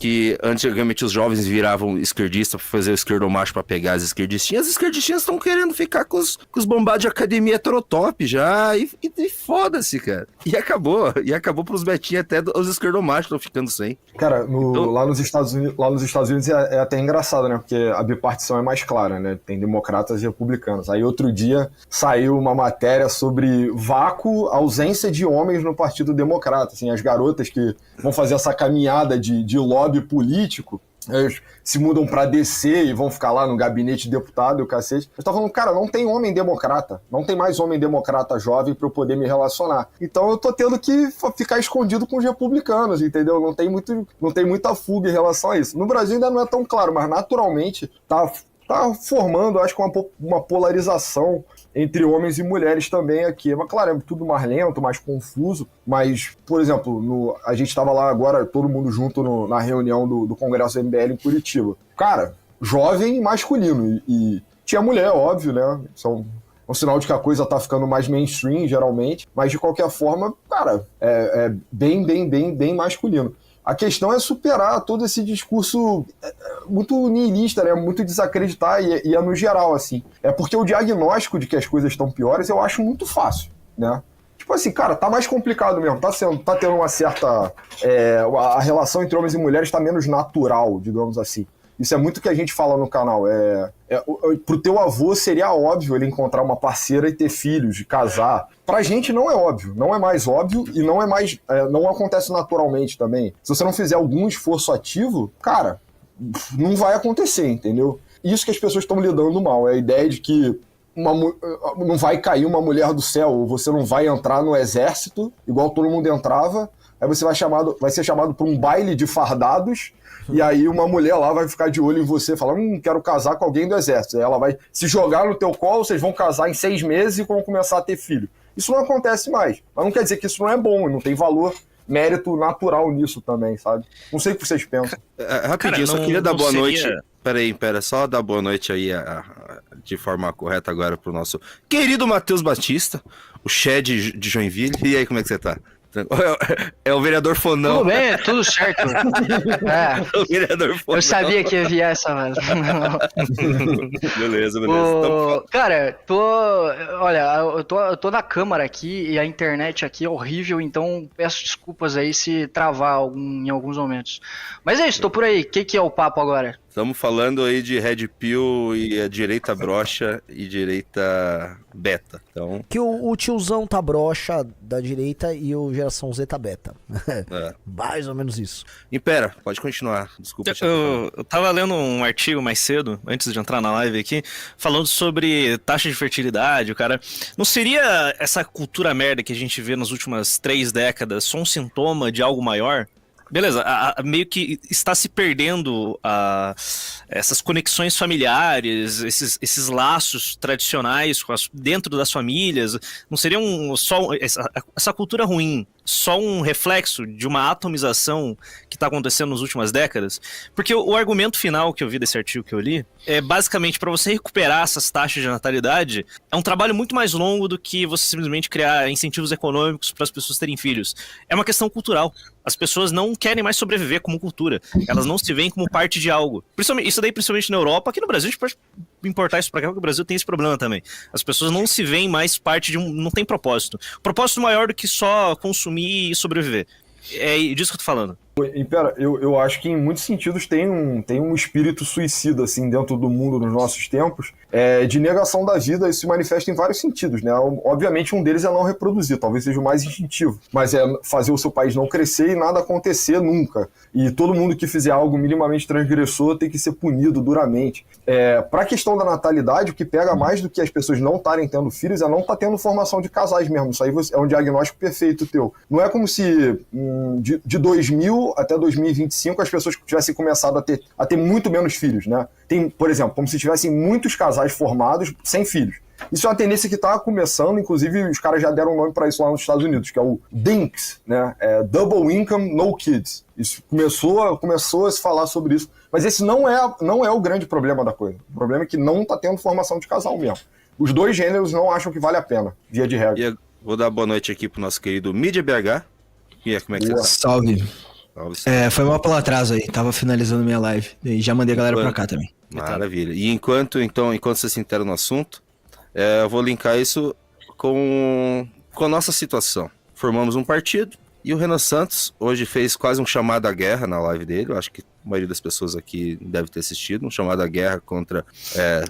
que antigamente os jovens viravam esquerdistas pra fazer o esquerdomacho pra pegar as esquerdistinhas estão querendo ficar com os bombados de academia heterotop já, e foda-se, cara. E acabou pros betinhos, até os esquerdomachos estão ficando sem. Cara, lá nos Estados Unidos é até engraçado, né? Porque a bipartição é mais clara, né? Tem democratas e republicanos. Aí outro dia saiu uma matéria sobre vácuo, ausência de homens no Partido Democrata. Assim, as garotas que vão fazer essa caminhada de lobby político, eles se mudam pra DC e vão ficar lá no gabinete de deputado e o cacete. Eu tava falando, cara, não tem homem democrata. Não tem mais homem democrata jovem pra eu poder me relacionar. Então eu tô tendo que ficar escondido com os republicanos, entendeu? Não tem muita fuga em relação a isso. No Brasil ainda não é tão claro, mas naturalmente tá formando, acho que uma polarização entre homens e mulheres também aqui. Mas, claro, é tudo mais lento, mais confuso. Mas, por exemplo, a gente estava lá agora, todo mundo junto na reunião do Congresso MBL em Curitiba. Cara, jovem e masculino. E tinha mulher, óbvio, né? São um sinal de que a coisa tá ficando mais mainstream, geralmente. Mas, de qualquer forma, cara, é bem masculino. A questão é superar todo esse discurso muito niilista, né? Muito desacreditar e é no geral, assim. É porque o diagnóstico de que as coisas estão piores eu acho muito fácil, né? Tipo assim, cara, tá mais complicado mesmo. Tá tendo uma certa... a relação entre homens e mulheres tá menos natural, digamos assim. Isso é muito que a gente fala no canal. Pro teu avô seria óbvio ele encontrar uma parceira e ter filhos, de casar. Pra gente não é óbvio, não é mais óbvio e não é mais, não acontece naturalmente também. Se você não fizer algum esforço ativo, cara, não vai acontecer, entendeu? Isso que as pessoas estão lidando mal, é a ideia de que não vai cair uma mulher do céu, ou você não vai entrar no exército, igual todo mundo entrava, aí você vai ser chamado para um baile de fardados, e aí uma mulher lá vai ficar de olho em você e falar, quero casar com alguém do exército. Aí ela vai se jogar no teu colo, vocês vão casar em 6 meses e vão começar a ter filho. Isso não acontece mais. Mas não quer dizer que isso não é bom, não tem valor, mérito natural nisso também, sabe? Não sei o que vocês pensam. Rapidinho, eu só queria dar boa noite. Pera, só dar boa noite aí de forma correta agora pro nosso querido Matheus Batista, o Shed de Joinville. E aí, como é que você tá? É o vereador Fonão. Tudo bem, tudo certo. O vereador Fonão. Eu sabia que ia vir essa, mano. Beleza. Cara, eu tô na câmara aqui e a internet aqui é horrível, então peço desculpas aí se travar em alguns momentos. Mas é isso, tô por aí. O que é o papo agora? Estamos falando aí de Red Pill e a direita broxa e direita beta. Então... Que o tiozão tá broxa da direita e o geração Z tá beta. Mais ou menos isso. Impera, pode continuar. Desculpa. Eu tava lendo um artigo mais cedo, antes de entrar na live aqui, falando sobre taxa de fertilidade. O cara, não seria essa cultura merda que a gente vê nas últimas 3 décadas só um sintoma de algo maior? Beleza, meio que está se perdendo essas conexões familiares, esses laços tradicionais dentro das famílias. Não seria só essa cultura ruim, só um reflexo de uma atomização que está acontecendo nas últimas décadas? Porque o argumento final que eu vi desse artigo que eu li é basicamente para você recuperar essas taxas de natalidade, é um trabalho muito mais longo do que você simplesmente criar incentivos econômicos para as pessoas terem filhos. É uma questão cultural. As pessoas não querem mais sobreviver como cultura. Elas não se veem como parte de algo. Isso daí principalmente na Europa. Aqui no Brasil a gente pode importar isso pra cá, porque o Brasil tem esse problema também. As pessoas não se veem mais parte de não tem propósito. Propósito maior do que só consumir e sobreviver. É disso que eu tô falando. Impera, eu acho que em muitos sentidos tem um espírito suicida assim, dentro do mundo nos nossos tempos, de negação da vida. Isso se manifesta em vários sentidos, né? Obviamente um deles é não reproduzir, talvez seja o mais instintivo, mas é fazer o seu país não crescer e nada acontecer nunca. E todo mundo que fizer algo minimamente transgressor tem que ser punido duramente. Para a questão da natalidade, o que pega mais do que as pessoas não estarem tendo filhos é não estar tendo formação de casais mesmo. Isso aí é um diagnóstico perfeito teu. Não é como se de 2000 até 2025 as pessoas tivessem começado a ter muito menos filhos, né? Tem, por exemplo, como se tivessem muitos casais formados sem filhos. Isso é uma tendência que está começando, inclusive os caras já deram um nome para isso lá nos Estados Unidos, que é o DINKS, né? Double Income No Kids. Isso começou a se falar sobre isso, mas esse não é o grande problema da coisa. O problema é que não está tendo formação de casal mesmo. Os dois gêneros não acham que vale a pena, via de regra. Vou dar boa noite aqui pro nosso querido Mídia BH. E aí, como é que você tá? Salve. Foi mal pelo atraso aí, tava finalizando minha live. E já mandei a galera pra cá também. Maravilha. E enquanto você se intera no assunto, eu vou linkar isso com a nossa situação. Formamos um partido e o Renan Santos hoje fez quase um chamado à guerra na live dele. Eu acho que a maioria das pessoas aqui deve ter assistido. Um chamado à guerra contra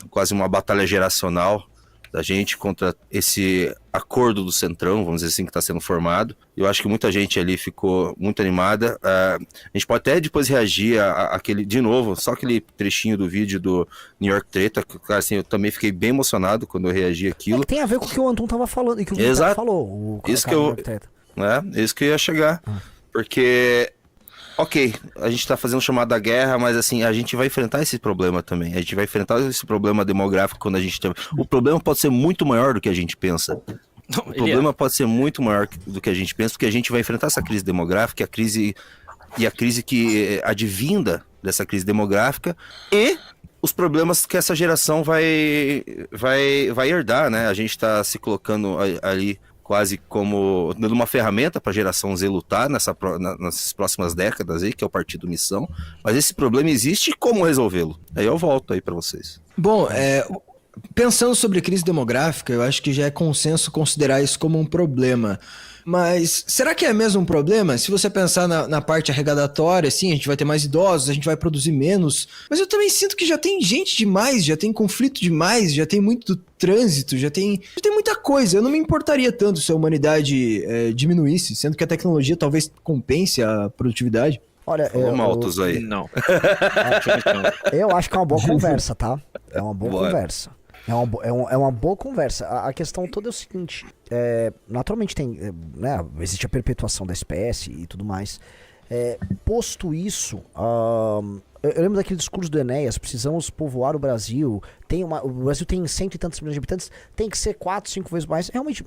quase uma batalha geracional da gente contra esse acordo do Centrão, vamos dizer assim, que está sendo formado. Eu acho que muita gente ali ficou muito animada. A gente pode até depois reagir àquele, de novo, só aquele trechinho do vídeo do New York Treta, que, cara, assim, eu também fiquei bem emocionado quando eu reagi àquilo. Tem a ver com o que o Anton tava falando, e que o Guilherme falou. Isso que eu ia chegar. Porque... Ok, a gente tá fazendo chamada à guerra, mas assim, a gente vai enfrentar esse problema também. A gente vai enfrentar esse problema demográfico quando a gente tem... O problema pode ser muito maior do que a gente pensa. O problema pode ser muito maior do que a gente pensa, porque a gente vai enfrentar essa crise demográfica, a crise que advinda dessa crise demográfica e os problemas que essa geração vai herdar, né? A gente tá se colocando ali quase como dando uma ferramenta para a geração Z lutar nessas próximas décadas aí, que é o Partido Missão. Mas esse problema existe e como resolvê-lo? Aí eu volto aí para vocês. Bom, pensando sobre crise demográfica, eu acho que já é consenso considerar isso como um problema. Mas será que é mesmo um problema? Se você pensar na parte arrecadatória, sim, a gente vai ter mais idosos, a gente vai produzir menos. Mas eu também sinto que já tem gente demais, já tem conflito demais, já tem muito trânsito, já tem muita coisa. Eu não me importaria tanto se a humanidade diminuísse, sendo que a tecnologia talvez compense a produtividade. Olha, Maltos aí. Não. Eu acho que é uma boa conversa, tá? É uma boa conversa. É uma boa conversa. A questão toda é o seguinte: naturalmente existe a perpetuação da espécie e tudo mais. Posto isso, eu lembro daquele discurso do Enéas: precisamos povoar o Brasil. O Brasil tem 100 e tantos milhões de habitantes, tem que ser 4, 5 vezes mais. Realmente,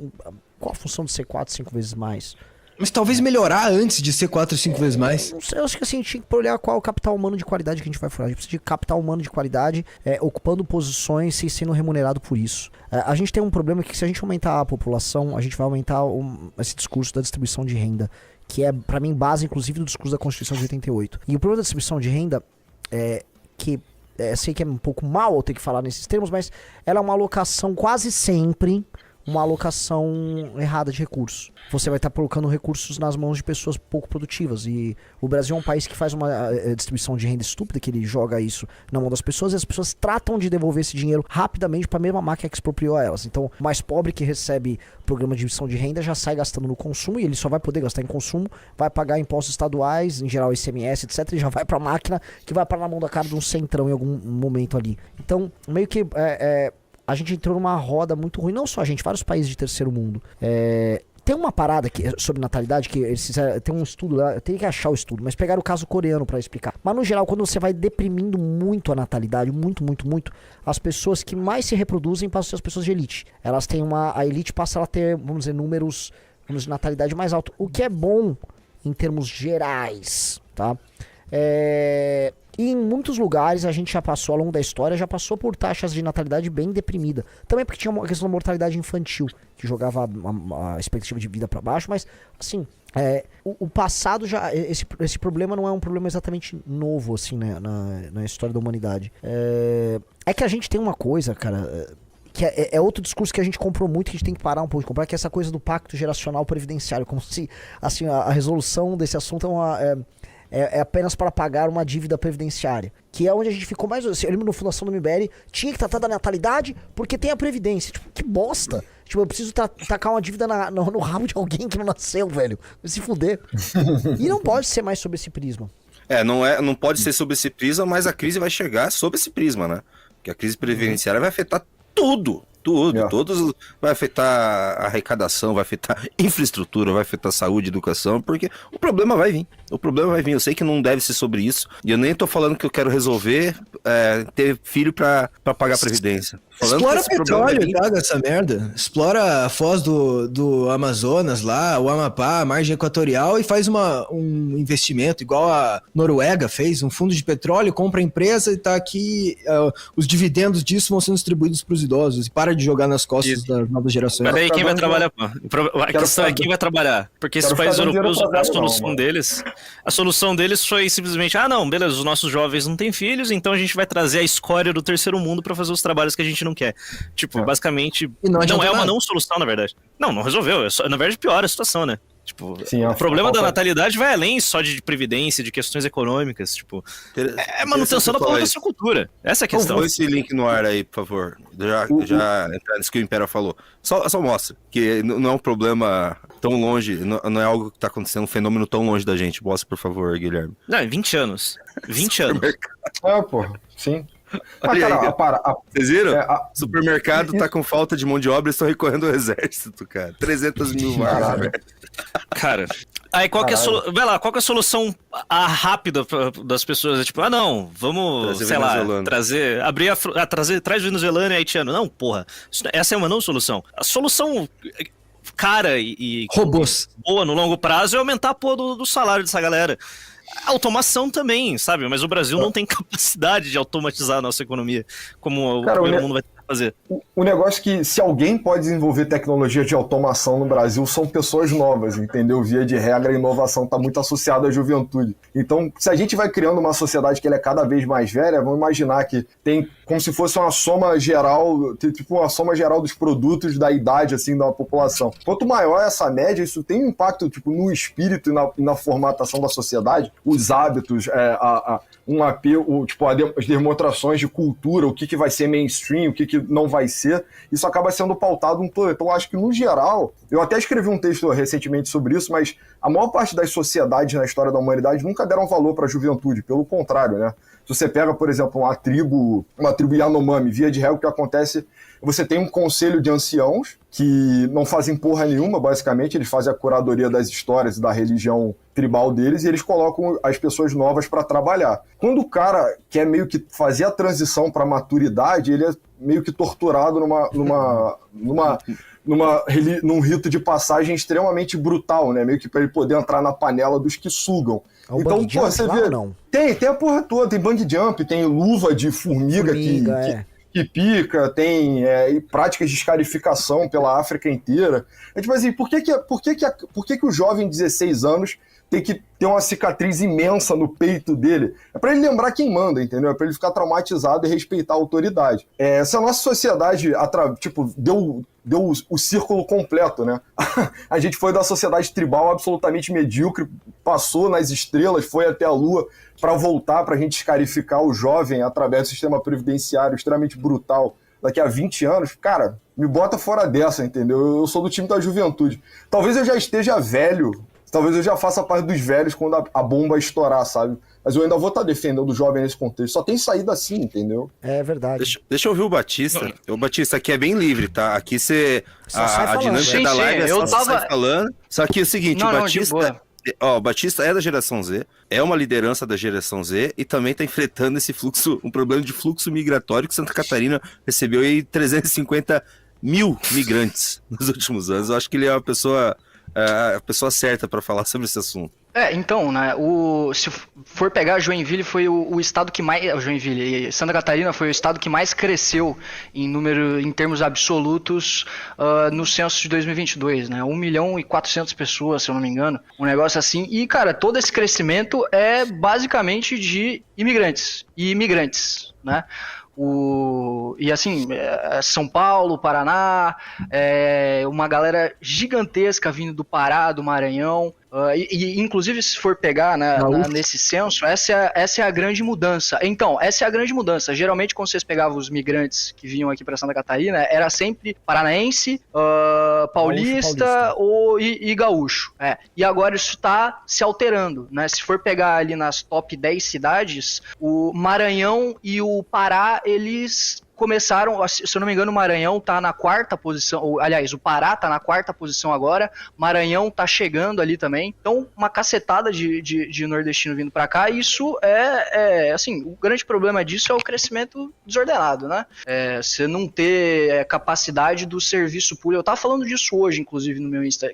qual a função de ser 4, 5 vezes mais? Mas talvez melhorar antes de ser 4 ou 5 vezes mais. Não sei, eu acho que assim, a gente tinha que olhar qual é o capital humano de qualidade que a gente vai furar. A gente precisa de capital humano de qualidade, ocupando posições e sendo remunerado por isso. A gente tem um problema que se a gente aumentar a população, a gente vai aumentar esse discurso da distribuição de renda, que é, pra mim, base, inclusive, do discurso da Constituição de 88. E o problema da distribuição de renda é que, sei que é um pouco mal eu ter que falar nesses termos, mas ela é uma alocação quase sempre... uma alocação errada de recursos. Você vai estar colocando recursos nas mãos de pessoas pouco produtivas. E o Brasil é um país que faz uma distribuição de renda estúpida, que ele joga isso na mão das pessoas, e as pessoas tratam de devolver esse dinheiro rapidamente para a mesma máquina que expropriou elas. Então, o mais pobre que recebe programa de distribuição de renda já sai gastando no consumo, e ele só vai poder gastar em consumo, vai pagar impostos estaduais, em geral ICMS, etc., e já vai para a máquina que vai parar na mão da cara de um centrão em algum momento ali. Então, meio que... a gente entrou numa roda muito ruim, não só a gente, vários países de terceiro mundo. Tem uma parada sobre natalidade que eles fizeram, tem um estudo lá, eu teria que achar o estudo, mas pegaram o caso coreano pra explicar. Mas no geral, quando você vai deprimindo muito a natalidade, muito, as pessoas que mais se reproduzem passam a ser as pessoas de elite. Elas têm a elite passa a ter, vamos dizer, números de natalidade mais alto, o que é bom em termos gerais, tá? E em muitos lugares a gente já passou, ao longo da história, já passou por taxas de natalidade bem deprimida. Também porque tinha uma questão da mortalidade infantil, que jogava a expectativa de vida para baixo, mas, assim, o passado já... Esse problema não é um problema exatamente novo, assim, né, na história da humanidade. É que a gente tem uma coisa, cara... que é outro discurso que a gente comprou muito, que a gente tem que parar um pouco de comprar, que é essa coisa do pacto geracional previdenciário, como se, assim, a resolução desse assunto é apenas para pagar uma dívida previdenciária. Que é onde a gente ficou mais... Eu lembro no Fundação do MBL, tinha que tratar da natalidade porque tem a previdência. Tipo, que bosta! Tipo, eu preciso tacar uma dívida no rabo de alguém que não nasceu, velho. Vai se fuder. E não pode ser mais sob esse prisma. Não pode ser sob esse prisma, mas a crise vai chegar sob esse prisma, né? Porque a crise previdenciária vai afetar tudo. Todos vai afetar a arrecadação, vai afetar infraestrutura, vai afetar saúde, educação, porque o problema vai vir. Eu sei que não deve ser sobre isso, e eu nem tô falando que eu quero resolver ter filho pra pagar a previdência. Explora petróleo, tá, dessa merda. Explora a foz do Amazonas lá, o Amapá, a margem equatorial, e faz um investimento, igual a Noruega fez, um fundo de petróleo, compra a empresa e tá aqui, os dividendos disso vão sendo distribuídos pros idosos, e para pode jogar nas costas das novas gerações. Mas daí quem vai trabalhar, pô? A questão é ficar- quem vai trabalhar. Porque esses quero países ficar dando europeus, dinheiro pra a velho, solução não, mano. deles. A solução deles foi simplesmente, não, beleza, os nossos jovens não têm filhos, então a gente vai trazer a escória do terceiro mundo pra fazer os trabalhos que a gente não quer. Tipo, basicamente, E não adianta não é uma nada. não solução, na verdade. Não resolveu. Na verdade, piora a situação, né? Tipo, Sim, o problema da falta- natalidade vai além só de previdência, de questões econômicas. Tipo, é manutenção da Interessante porra da sua cultura. Essa é a questão. Põe esse link no ar aí, por favor. Já entrar nisso que o Império falou. Só mostra que não é um problema tão longe, não é algo que tá acontecendo, um fenômeno tão longe da gente. Mostra, por favor, Guilherme. Não, 20 anos. 20 anos. Porra, sim. Mas, Olha aí, cara, Vocês viram? é, Supermercado tá com falta de mão de obra e estão recorrendo ao exército, cara. 300 mil vagas, Caralho. velho. Cara, aí qual que é vai lá, qual que é a solução rápida das pessoas? É tipo, não, vamos, Trazer sei lá, venezuelano. trazer, traz venezuelano e haitiano. Não, porra, essa é uma não solução. A solução cara e Robôs. boa no longo prazo é aumentar a porra do salário dessa galera. Automação também, sabe? Mas o Brasil não tem capacidade de automatizar a nossa economia como Cara, o primeiro mundo vai tentar fazer. o negócio é que se alguém pode desenvolver tecnologia de automação no Brasil são pessoas novas, entendeu? Via de regra, a inovação está muito associada à juventude. Então, se a gente vai criando uma sociedade que ela é cada vez mais velha, vamos imaginar que tem como se fosse uma soma geral, tipo uma soma geral dos produtos da idade assim da população. Quanto maior essa média, isso tem um impacto tipo no espírito e na formatação da sociedade, os hábitos, as demonstrações de cultura, o que vai ser mainstream, o que não vai ser, isso acaba sendo pautado um todo. Então, eu acho que, no geral, eu até escrevi um texto recentemente sobre isso, mas a maior parte das sociedades na história da humanidade nunca deram valor para a juventude, pelo contrário, né? Se você pega, por exemplo, uma tribo Yanomami, via de regra, o que acontece, você tem um conselho de anciãos que não fazem porra nenhuma, basicamente, eles fazem a curadoria das histórias e da religião tribal deles e eles colocam as pessoas novas para trabalhar. Quando o cara quer meio que fazer a transição para maturidade, ele é meio que torturado num rito de passagem extremamente brutal, né? Meio que para ele poder entrar na panela dos que sugam. É o Então, bungee jump você lá vê... ou não? Tem a porra toda, tem bungee jump, tem luva de formiga que pica, tem práticas de escarificação pela África inteira. É tipo assim, por que o jovem de 16 anos tem que ter uma cicatriz imensa no peito dele? É pra ele lembrar quem manda, entendeu? É pra ele ficar traumatizado e respeitar a autoridade. Se a nossa sociedade deu o círculo completo, né? A gente foi da sociedade tribal absolutamente medíocre, passou nas estrelas, foi até a Lua para voltar, pra gente escarificar o jovem através do sistema previdenciário extremamente brutal daqui a 20 anos, cara, me bota fora dessa, entendeu? Eu sou do time da juventude. Talvez eu já esteja velho, talvez eu já faça parte dos velhos quando a bomba estourar, sabe? Mas eu ainda vou estar defendendo o jovem nesse contexto. Só tem saída assim, entendeu? É verdade. Deixa eu ouvir o Batista. O Batista aqui é bem livre, tá? Aqui você... Só sai A falando. dinâmica Sim, da sim, live é eu só tava- sai falando. Só que é o seguinte, Não, o não, de Batista... boa. O Batista é da geração Z, é uma liderança da geração Z e também está enfrentando esse fluxo, um problema de fluxo migratório que Santa Catarina recebeu aí 350 mil migrantes nos últimos anos. Eu acho que ele é a pessoa certa para falar sobre esse assunto. Então, né, se for pegar, Joinville foi o estado que mais... Joinville, Santa Catarina foi o estado que mais cresceu em termos absolutos no censo de 2022, né, 1.400.000 pessoas, se eu não me engano, um negócio assim, e, cara, todo esse crescimento é basicamente de imigrantes e imigrantes, né. E assim, São Paulo, Paraná, uma galera gigantesca vindo do Pará, do Maranhão, inclusive se for pegar nesse censo, essa é a grande mudança. Então, essa é a grande mudança. Geralmente quando vocês pegavam os migrantes que vinham aqui para Santa Catarina, era sempre paranaense, paulista e gaúcho. E agora isso está se alterando, né? Se for pegar ali nas top 10 cidades, o Maranhão e o Pará, eles começaram, se eu não me engano, o Maranhão tá na 4ª posição, aliás, o Pará tá na 4ª posição agora, Maranhão tá chegando ali também, então uma cacetada de nordestino vindo pra cá, e isso assim, o grande problema disso é o crescimento desordenado, né? Você não ter capacidade do serviço público, eu tava falando disso hoje, inclusive, no meu Insta,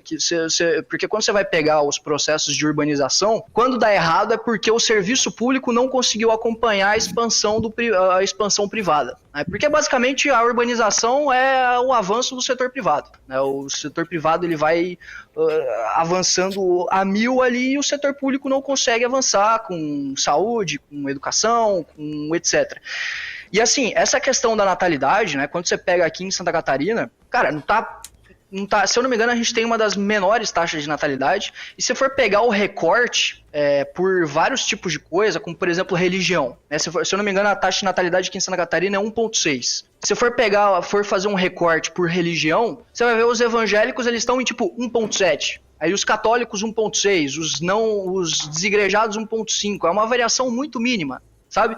porque quando você vai pegar os processos de urbanização, quando dá errado é porque o serviço público não conseguiu acompanhar a expansão privada. né? Porque basicamente a urbanização é o avanço do setor privado, né? O setor privado ele vai avançando a mil ali e o setor público não consegue avançar com saúde, com educação, com etc. E assim, essa questão da natalidade, né? Quando você pega aqui em Santa Catarina, cara, não tá, se eu não me engano, a gente tem uma das menores taxas de natalidade. E se for pegar o recorte por vários tipos de coisa, como por exemplo religião, né? Se eu não me engano, a taxa de natalidade aqui em Santa Catarina é 1,6. Se for fazer um recorte por religião, você vai ver os evangélicos, eles estão em tipo 1,7. Aí os católicos 1,6, os desigrejados 1,5. É uma variação muito mínima, sabe?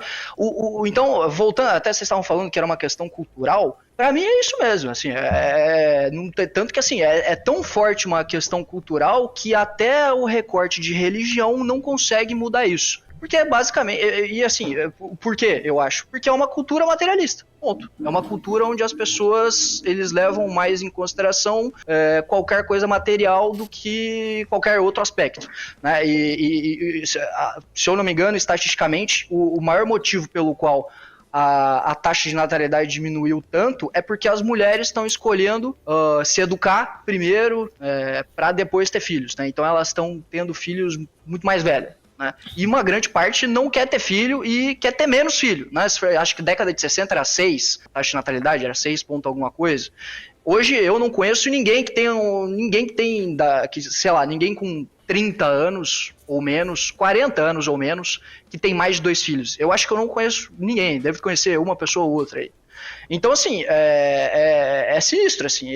Então, voltando, até vocês estavam falando que era uma questão cultural, pra mim é isso mesmo, assim, não tem, tanto que assim, é tão forte uma questão cultural que até o recorte de religião não consegue mudar isso. Porque é basicamente, e assim, por quê, eu acho? Porque é uma cultura materialista, ponto. É uma cultura onde as pessoas, eles levam mais em consideração qualquer coisa material do que qualquer outro aspecto, né? Se eu não me engano, estatisticamente, o maior motivo pelo qual a taxa de natalidade diminuiu tanto é porque as mulheres estão escolhendo se educar primeiro para depois ter filhos, né? Então elas estão tendo filhos muito mais velhas, né? E uma grande parte não quer ter filho e quer ter menos filho, né? Acho que década de 60 era 6, a taxa de natalidade era 6 ponto alguma coisa. Hoje eu não conheço ninguém que tenha, ninguém com 30 anos ou menos, 40 anos ou menos, que tem mais de 2 filhos. Eu acho que eu não conheço ninguém, deve conhecer uma pessoa ou outra aí. Então, assim, é sinistro, assim.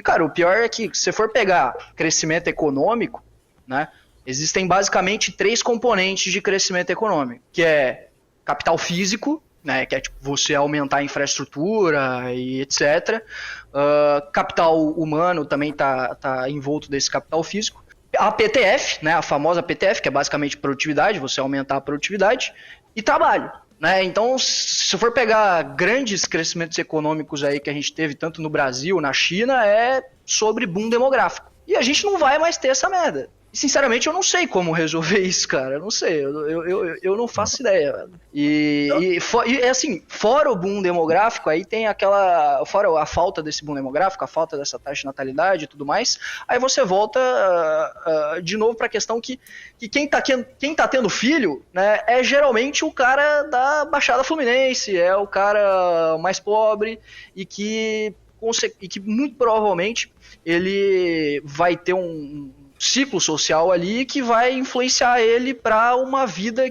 Cara, o pior é que se você for pegar crescimento econômico, né, existem basicamente 3 componentes de crescimento econômico, que é capital físico, né, que é tipo você aumentar a infraestrutura e etc. Capital humano também tá envolto desse capital físico. A PTF, né, a famosa PTF, que é basicamente produtividade, você aumentar a produtividade, e trabalho, né? Então, se for pegar grandes crescimentos econômicos aí que a gente teve tanto no Brasil, na China, é sobre boom demográfico. E a gente não vai mais ter essa merda. E, sinceramente, eu não sei como resolver isso, cara. Eu não sei, eu não faço ideia, velho. E assim, fora o boom demográfico, aí tem fora a falta desse boom demográfico, a falta dessa taxa de natalidade e tudo mais, aí você volta de novo pra questão que quem tá tendo filho, né, é geralmente o cara da Baixada Fluminense, é o cara mais pobre e que muito provavelmente ele vai ter um ciclo social ali que vai influenciar ele para uma vida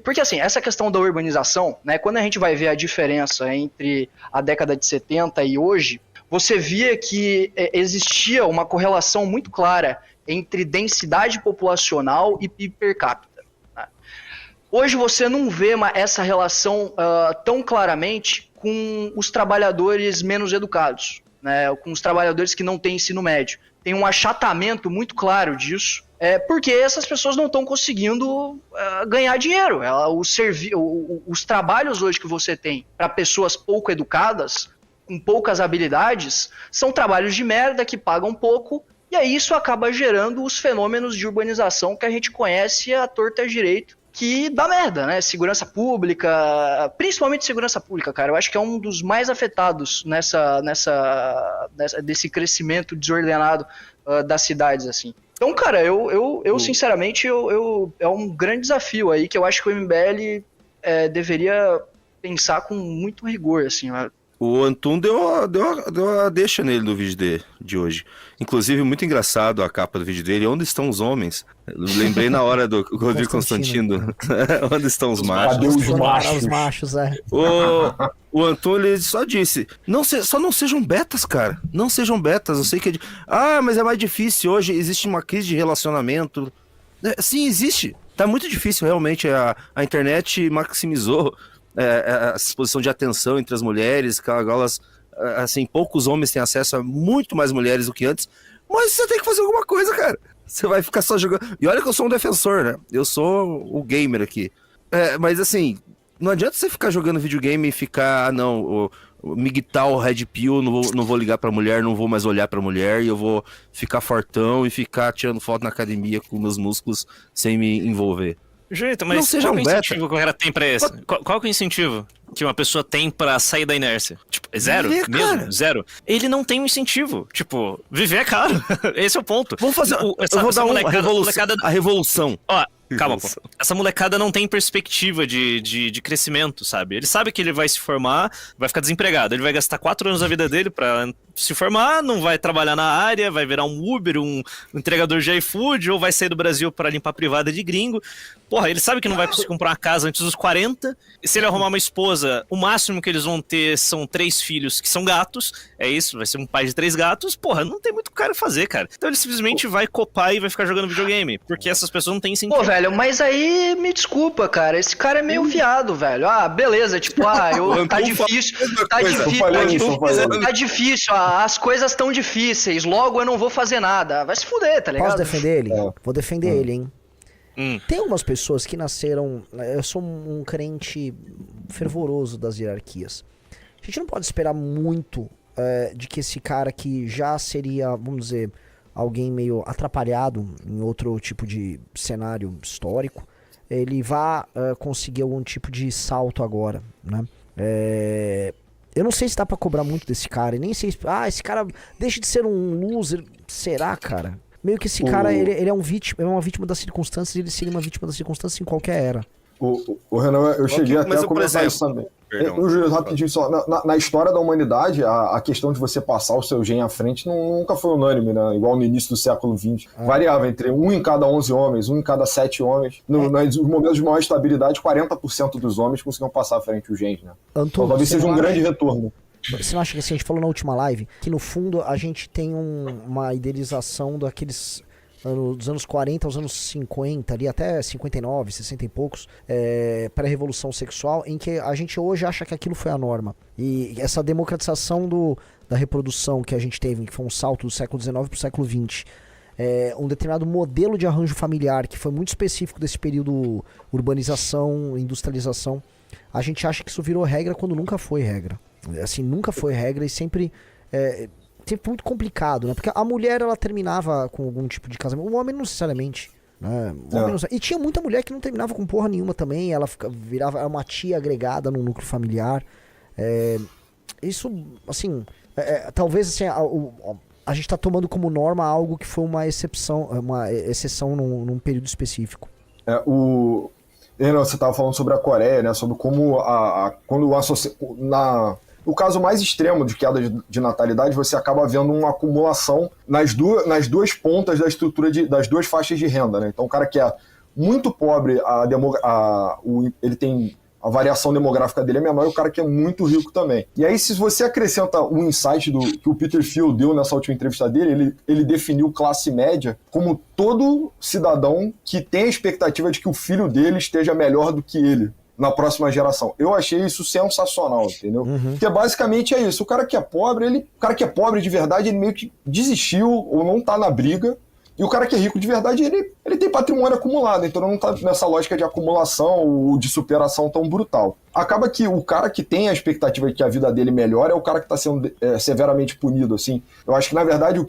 porque assim, essa questão da urbanização, né, quando a gente vai ver a diferença entre a década de 70 e hoje, você via que existia uma correlação muito clara entre densidade populacional e per capita, né? Hoje você não vê essa relação tão claramente com os trabalhadores menos educados, né, com os trabalhadores que não têm ensino médio. Tem um achatamento muito claro disso, porque essas pessoas não estão conseguindo ganhar dinheiro. Os trabalhos hoje que você tem para pessoas pouco educadas, com poucas habilidades, são trabalhos de merda que pagam pouco, e aí isso acaba gerando os fenômenos de urbanização que a gente conhece à torta e à direito, que dá merda, né? Segurança pública, principalmente segurança pública, cara. Eu acho que é um dos mais afetados desse crescimento desordenado das cidades, assim. Então, cara, eu sinceramente, é um grande desafio aí que eu acho que o MBL deveria pensar com muito rigor, assim, né? O Antum deu uma deixa nele no vídeo de hoje. Inclusive, muito engraçado a capa do vídeo dele. Onde estão os homens? Lembrei na hora do Rodrigo Constantino. Onde estão os machos? Cadê os machos? Os machos, O Antum, ele só disse, só não sejam betas, cara. Não sejam betas. Eu sei que mas é mais difícil hoje. Existe uma crise de relacionamento. Sim, existe. Tá muito difícil, realmente. A internet maximizou a exposição de atenção entre as mulheres, que elas, assim, poucos homens têm acesso a muito mais mulheres do que antes, mas você tem que fazer alguma coisa, cara. Você vai ficar só jogando. E olha que eu sou um defensor, né? Eu sou o gamer aqui. Mas assim, não adianta você ficar jogando videogame e ficar, miguitar o Red Pill, não vou ligar pra mulher, não vou mais olhar pra mulher, e eu vou ficar fortão e ficar tirando foto na academia com meus músculos sem me envolver. Jeito, mas qual que é o incentivo que o cara tem pra isso? Qual que é o incentivo? que uma pessoa tem pra sair da inércia? Tipo, é zero? Viver, Mesmo? cara. Zero? Ele não tem um incentivo. Tipo, viver é caro. Esse é o ponto. Vamos fazer. Eu vou dar a revolução. Ó, calma, pô. Essa molecada não tem perspectiva de crescimento, sabe? Ele sabe que ele vai se formar, vai ficar desempregado. Ele vai gastar 4 anos da vida dele pra se formar, não vai trabalhar na área, vai virar um Uber, um entregador de iFood, ou vai sair do Brasil pra limpar a privada de gringo. Porra, ele sabe que não vai conseguir comprar uma casa antes dos 40. E se ele arrumar uma esposa, o máximo que eles vão ter são 3 filhos que são gatos. É isso, vai ser um pai de 3 gatos. Porra, não tem muito o cara fazer, cara. Então ele simplesmente vai copar e vai ficar jogando videogame. Porque essas pessoas não têm incentivo. Pô, velho, mas aí me desculpa, cara. Esse cara é meio viado, velho. Ah, beleza, tipo, tá difícil. Tá difícil, as coisas estão difíceis. Logo eu não vou fazer nada. Vai se fuder, tá ligado? Posso defender ele? Vou defender ele, hein? Tem algumas pessoas que nasceram... Eu sou um crente fervoroso das hierarquias. A gente não pode esperar muito de que esse cara que já seria, vamos dizer, alguém meio atrapalhado em outro tipo de cenário histórico, ele vá conseguir algum tipo de salto agora, né? Eu não sei se dá pra cobrar muito desse cara, e nem sei se... esse cara deixa de ser um loser. Será, cara? Meio que esse cara, ele é uma vítima das circunstâncias, e ele seria uma vítima das circunstâncias em qualquer era. O Renan, eu cheguei até a comentar isso também. Júlio, rapidinho só. Na história da humanidade, a questão de você passar o seu gen à frente nunca foi unânime, né? Igual no início do século XX. Variava entre 1 em cada 11 homens, 1 em cada 7 homens. Nos momentos de maior estabilidade, 40% dos homens conseguiam passar à frente o gen, né? Antônio, então, talvez seja um grande retorno. Você não acha que assim, a gente falou na última live, que no fundo a gente tem uma idealização daqueles... dos anos 40 aos anos 50, ali até 59, 60 e poucos, pré-revolução sexual, em que a gente hoje acha que aquilo foi a norma. E essa democratização da reprodução que a gente teve, que foi um salto do século XIX para o século XX, um determinado modelo de arranjo familiar, que foi muito específico desse período urbanização, industrialização, a gente acha que isso virou regra quando nunca foi regra. Assim, nunca foi regra e sempre... sempre muito complicado, né? Porque a mulher, ela terminava com algum tipo de casamento. O homem não necessariamente, né? E tinha muita mulher que não terminava com porra nenhuma também. Ela virava uma tia agregada no núcleo familiar. Isso, assim... talvez, assim, a gente tá tomando como norma algo que foi uma exceção num período específico. Você estava falando sobre a Coreia, né? Sobre como no caso mais extremo de queda de natalidade, você acaba vendo uma acumulação nas duas pontas da estrutura das duas faixas de renda, né? Então, o cara que é muito pobre, ele tem... A variação demográfica dele é menor e o cara que é muito rico também. E aí, se você acrescenta o insight que o Peter Thiel deu nessa última entrevista dele, ele definiu classe média como todo cidadão que tem a expectativa de que o filho dele esteja melhor do que ele na próxima geração. Eu achei isso sensacional, entendeu? Porque basicamente é isso. O cara que é pobre de verdade, ele meio que desistiu ou não tá na briga. E o cara que é rico de verdade, ele tem patrimônio acumulado, então não tá nessa lógica de acumulação ou de superação tão brutal. Acaba que o cara que tem a expectativa de que a vida dele melhore é o cara que está sendo severamente punido, assim. Eu acho que, na verdade,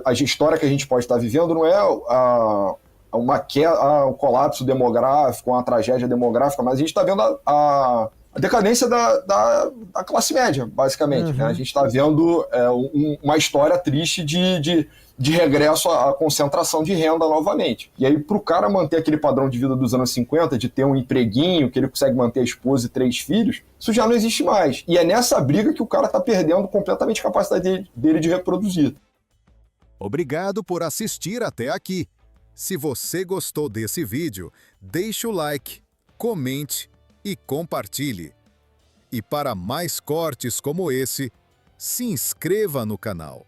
a história que a gente pode estar vivendo não é um colapso demográfico, uma tragédia demográfica, mas a gente está vendo a decadência da classe média, basicamente. Né? A gente está vendo uma história triste de regresso à concentração de renda novamente. E aí, para o cara manter aquele padrão de vida dos anos 50, de ter um empreguinho, que ele consegue manter a esposa e 3 filhos, isso já não existe mais. E é nessa briga que o cara está perdendo completamente a capacidade dele de reproduzir. Obrigado por assistir até aqui. Se você gostou desse vídeo, deixe o like, comente e compartilhe. E para mais cortes como esse, se inscreva no canal.